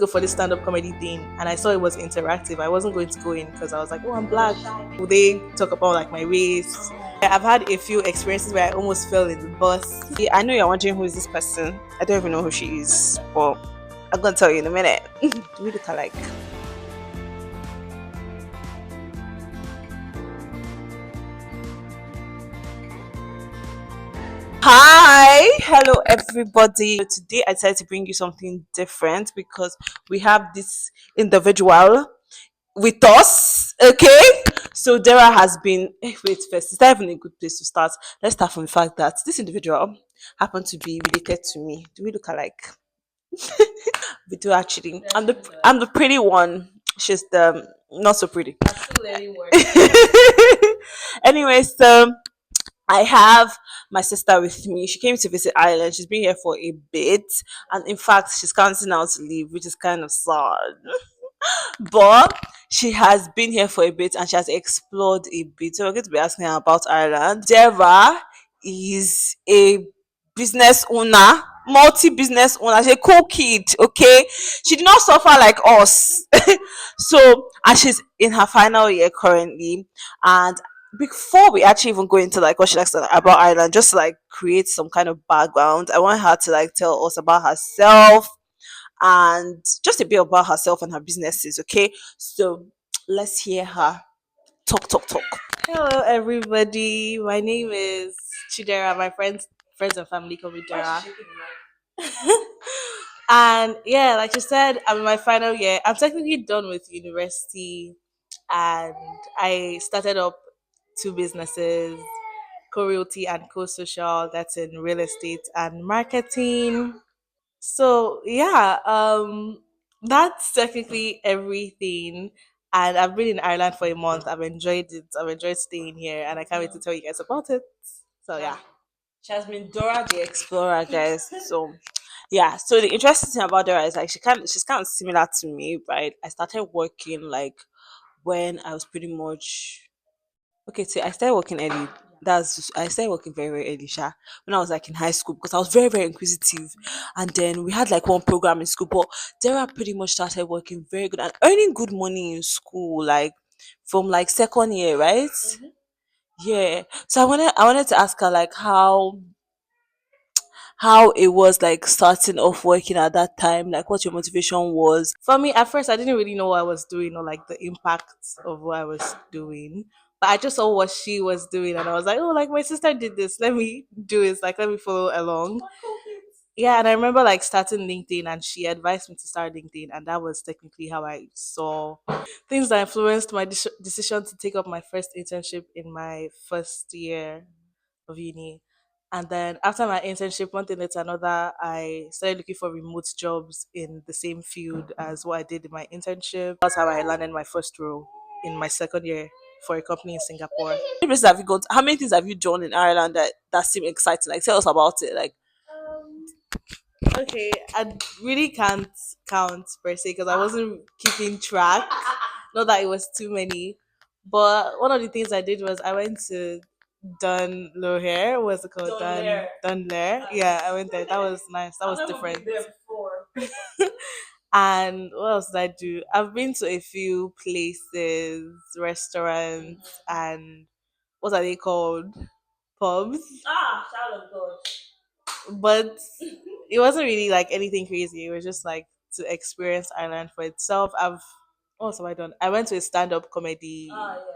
go for this stand-up comedy thing, and I saw it was interactive. I wasn't going to go in because I was like, oh, I'm black. Will they talk about like my race? I've had a few experiences where I almost fell in the bus. Yeah, I know you're wondering who is this person. I don't even know who she is, but I'm gonna tell you in a minute. We look alike. Hi, hello everybody. Today I decided to bring you something different because we have this individual with us. Okay, so Dera has been. Wait, first, is that even a good place to start? Let's start from the fact that this individual happened to be related to me. Do we look alike? We do actually. I'm the pretty one. She's the not so pretty. I'm still learning words. Anyway, so I have my sister with me. She came to visit Ireland. She's been here for a bit, and in fact, she's counting now to leave, which is kind of sad. But she has been here for a bit and she has explored a bit. So we're going to be asking her about Ireland. Dera is a business owner, multi-business owner. She's a cool kid, okay? She did not suffer like us. So, and she's in her final year currently. And before we actually even go into like what she likes about Ireland, just to like create some kind of background, I want her to like tell us about herself and just a bit about herself and her businesses. Okay, so let's hear her talk. Hello, everybody. My name is Chidera. My friends and family call me Dera. And yeah, like you said, I'm in my final year. I'm technically done with university, and I started up two businesses, Co-Realty and Co-Social. That's in real estate and marketing. So yeah, that's technically everything. And I've been in Ireland for a month. I've enjoyed it. I've enjoyed staying here, and I can't wait to tell you guys about it. So yeah. She has been Dora the Explorer, guys. So yeah, so the interesting thing about Dora is like she's kind of similar to me, right? I started working like when I was pretty much okay, so I started working early. I started working very, very early, Sha, when I was like in high school because I was very, very inquisitive. And then we had like one program in school, but Dara pretty much started working very good and earning good money in school, like from like second year, right? Yeah. So I wanted to ask her like how it was like starting off working at that time, like what your motivation was. For me, at first, I didn't really know what I was doing or like the impact of what I was doing. But I just saw what she was doing, and I was like, "Oh, like my sister did this. Let me do it. Like, let me follow along." Yeah, and I remember like starting LinkedIn, and she advised me to start LinkedIn, and that was technically how I saw things that influenced my decision to take up my first internship in my first year of uni. And then after my internship, one thing led to another, I started looking for remote jobs in the same field as what I did in my internship. That's how I landed my first role in my second year for a company in Singapore. How many places have you gone to? How many things have you done in Ireland that seem exciting? Like tell us about it. Like Okay, I really can't count per se because I wasn't keeping track. Not that it was too many, but one of the things I did was I went to Dunlohair. What's it called? Dunlair. Yeah, I went there. That was nice. That was different. And what else did I do? I've been to a few places, restaurants, and what are they called? Pubs. ah, child of God. But it wasn't really like anything crazy. It was just like to experience Ireland for itself. What else have I done? I went to a stand up comedy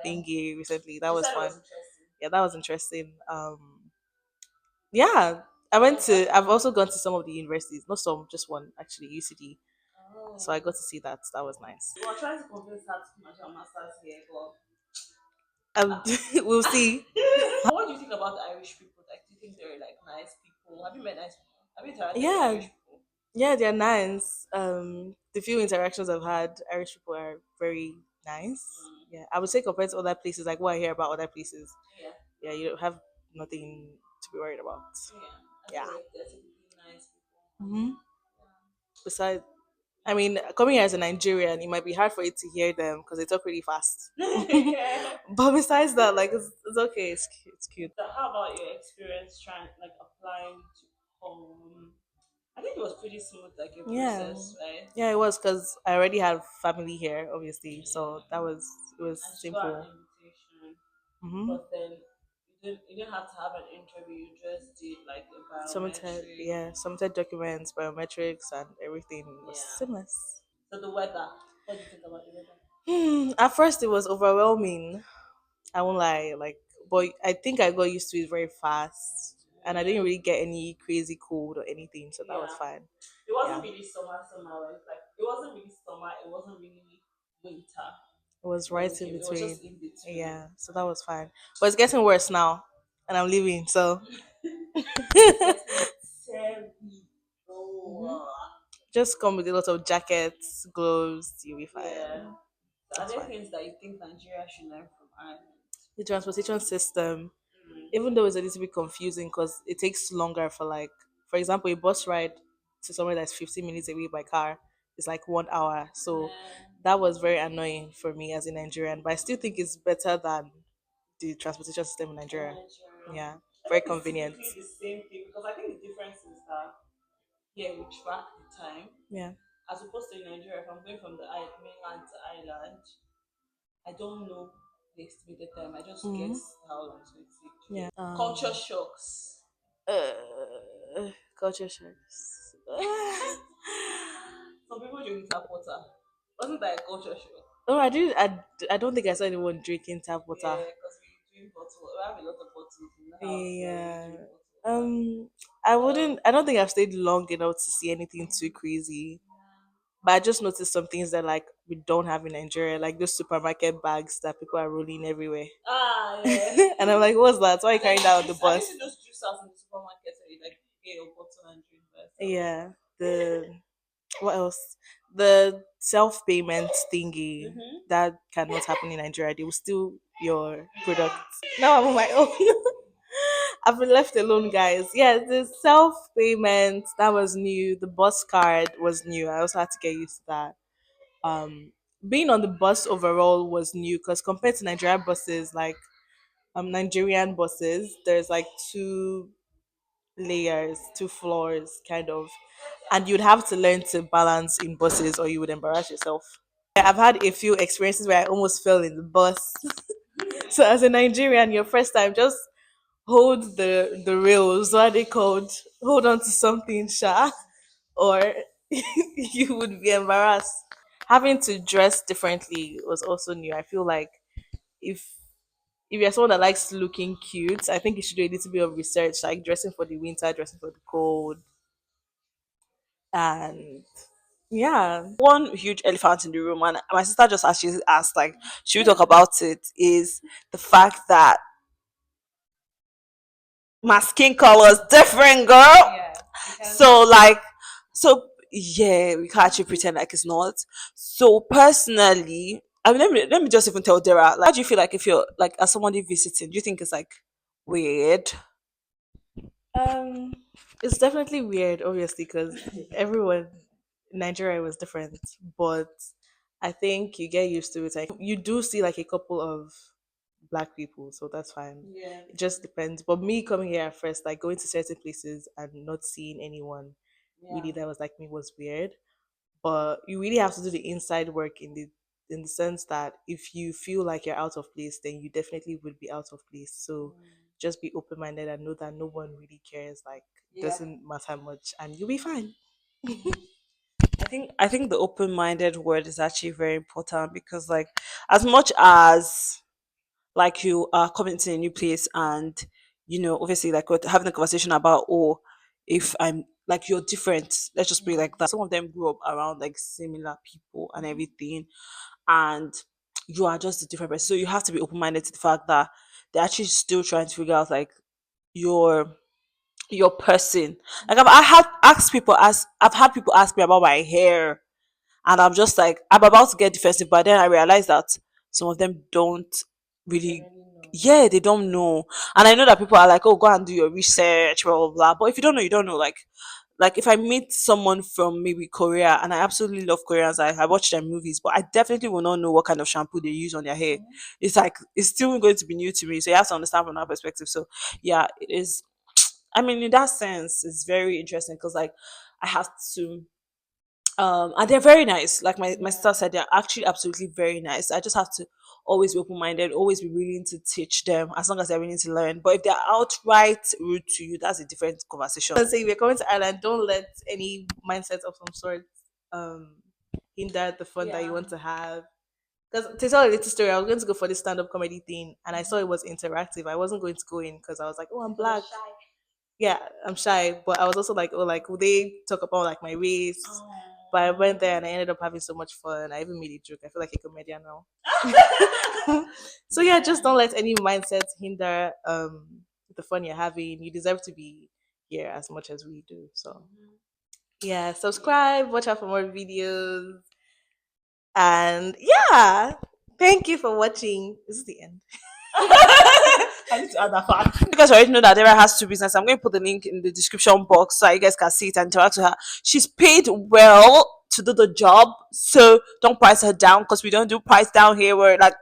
thingy recently. That was fun. Yeah, that was interesting. Yeah. I've also gone to some of the universities, not some, just one actually, UCD. So I got to see that. That was nice. We are trying to convince her to come and do a master's here, but We'll see. what do you think about the Irish people? Like, do you think they're like nice people? Have you met nice people? Have you interacted with Yeah, Irish people? yeah, they're nice. The few interactions I've had, Irish people are very nice. Yeah, I would say compared to other places, like what I hear about other places, Yeah, yeah, you don't have nothing to be worried about. yeah. I Yeah. feel like they're typically nice hmm Besides, I mean, coming here as a Nigerian, it might be hard for you to hear them because they talk really fast. people. But besides that, like, it's okay. It's cute. It's cute. So how about your experience trying like applying to home? I think it was pretty smooth, like a Yeah, process, right? yeah, it was because I already had family here, obviously, so that was it was And she got an simple. invitation, Mm-hmm. but then you didn't have to have an interview. You just did like the Submitted, biometric. yeah, submitted documents, biometrics, and everything was Yeah. seamless. So the weather. What do you think about the weather? At first, it was overwhelming. I won't lie, like, but I think I got used to it very fast, and I didn't really get any crazy cold or anything, so that was Yeah. fine. It wasn't Yeah, really summer, right? Like it wasn't really summer. It wasn't really winter it was when right we in came. It was between. just in between. Yeah, so that was fine. But it's getting worse now, and I'm leaving. So It's getting Mhm. terrible. Just come with a lot of jackets, gloves. You'll be Yeah. fine. So are It's there fine. things that you think Nigeria should learn from Ireland? The transportation system, Mm. even though it's a little bit confusing because it takes longer for, like, for example, a bus ride to somewhere that's 15 minutes away by car is like 1 hour. So Yeah. that was very annoying for me as a Nigerian, but I still think it's better than the transportation system in In Nigeria. Nigeria. Yeah, I very think it's convenient. typically the same thing because I think the difference is that here we track the time Yeah. as opposed to in Nigeria. If I'm going from the mainland to Ireland, I don't know the estimated time. I just Hmm. guess how long it's going to take. Yeah. Culture shocks. Culture shocks. Some people drink tap water. Wasn't that a culture shock? Oh, I did. I don't think I saw anyone drinking tap water. Yeah, because we drink bottle. We have a lot of bottles in the house where we Yeah. drink bottle water. Um, I Um, wouldn't. I don't think I've stayed long enough to see anything too crazy. But I just noticed some things that, like, we don't have in Nigeria, like those supermarket bags that people are rolling everywhere. ah, yeah. And I'm like, what's that? Why are you And then carrying that on the have you bus? seen those juice house in the supermarket where you like get your bottle and drink by yourself? Yeah. The what else? The self payment thingy Mm-hmm. that cannot happen in Nigeria. They will steal your product. Now I'm on my own. I've been left alone, guys. Yeah, the self payment that was new. The bus card was new. I also had to get used to that. Being on the bus overall was new because compared to Nigerian buses, like Nigerian buses, there's like two layers, two floors, kind of, and you'd have to learn to balance in buses or you would embarrass yourself. I've had a few experiences where I almost fell in the bus. So as a Nigerian, your first time, just hold the rails. What are they called? Hold on to something, Sha, or you would be embarrassed. Having to dress differently was also new. I feel like if if you're someone that likes looking cute, I think you should do a little bit of research, like dressing for the winter, dressing for the cold, and yeah. One huge elephant in the room, and my sister just actually asked, like, should we talk about it? Is the fact that my skin color is different, girl. Yeah. So like, so yeah, we can't actually pretend like it's not. So personally, I mean, let me just even tell Dera, like, how do you feel like if you're like as somebody visiting? Do you think it's like weird? Um, it's definitely weird, obviously, because everyone in Nigeria was different, but I think you get used to it. Like, you do see like a couple of black people, so that's fine. Yeah. It just depends. But me coming here at first, like going to certain places and not seeing anyone Yeah. really that was like me was weird. But you really have to do the inside work in the sense that if you feel like you're out of place, then you definitely would be out of place. So just be open minded and know that no one really cares. Like, Yeah. doesn't matter much, and you'll be fine. I think the open minded word is actually very important because like as much as like you are coming to a new place and obviously like we're having a conversation about, oh, if I'm like you're different, let's just be like that, some of them grew up around like similar people and everything, and you are just a different person, so you have to be open-minded to the fact that they're actually still trying to figure out like your your person. Like I've had people ask me about my hair, and I'm just like, I'm about to get defensive, but then I realize that some of them don't really, yeah, they don't know. And I know that people are like, oh, go and do your research, blah, blah, blah. But if you don't know, you don't know. Like if I meet someone from maybe Korea and I absolutely love Koreans, I watch their movies, but I definitely will not know what kind of shampoo they use on their hair. It's like, it's still going to be new to me. So you have to understand from that perspective. So yeah, it is. I mean, in that sense, it's very interesting because, like, I have to and they're very nice. Like my sister said, they're actually absolutely very nice. I just have to always be open-minded, always be willing to teach them as long as they're willing to learn. But if they're outright rude to you, that's a different conversation. Say if you're coming to Ireland, don't let any mindset of some sort um hinder the fun that you want to have. Because to tell a little story, I was going to go for this stand-up comedy thing, and I saw it was interactive. I wasn't going to go in because I was like, "Oh, I'm black." Yeah, I'm shy, but I was also like, "Oh, like will they talk about like my race?" But I went there and I ended up having so much fun. I even made a joke. I feel like a comedian now. So yeah, just don't let any mindset hinder the fun you're having. You deserve to be here as much as we do. So yeah, subscribe, watch out for more videos, and yeah, thank you for watching. This is the end. I need to add that part. You guys already know that Dera has two business. I'm going to put the link in the description box so you guys can see it and interact with her. She's paid well to do the job, so don't price her down because we don't do price down here. We're like